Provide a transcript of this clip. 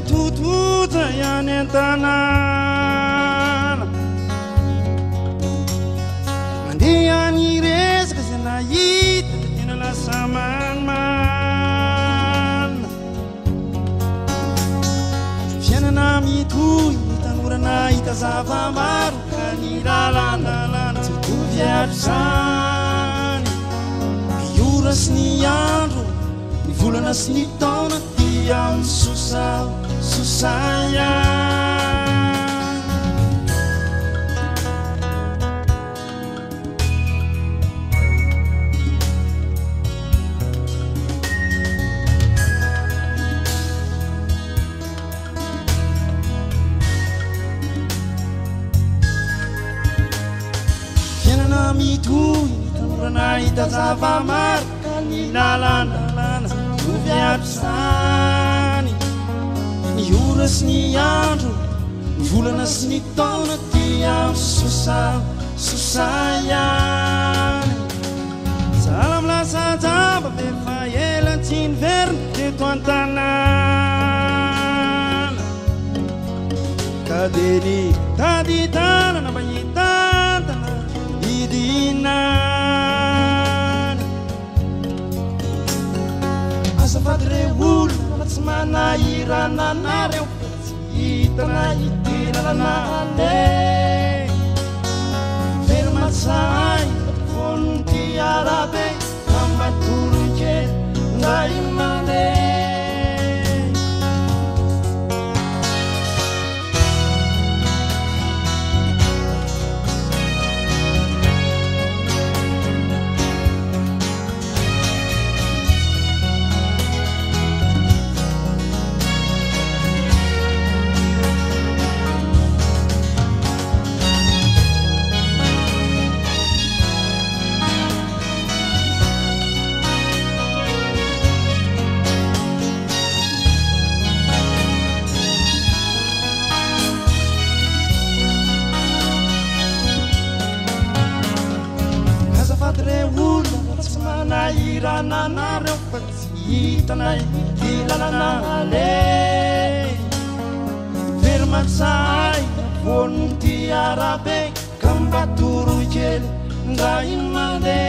tutota ihany an-tanàna mandeha ny resaka zay nahita da tena lasa manimanina fiainana mitohy ny tanorana hita zava-maro ka ny lalandalana tsy tovy ato zany miora sy ny andro ny volana sy ny taona dia misosa ihany fiainana mitohy ny tanorana hita zava-maro ka ny lalandalana tovy ato zany ny ora sy ny andro ny volana sy ny taona dia misosa ihany zahala milasa jamba be fa ela tsy niverina teto an-tanàna ka dia ny taditanana mba hitantana hidinany azafady re olona tsy manahirana anareo tsy hitana hitilalana le very matsahay vony ty arabe ka mbatoronkely nday mande manahirana anareo fa tsy hitana hilalana le very matsahay vony ty arabe ka mbatoronkely nday mande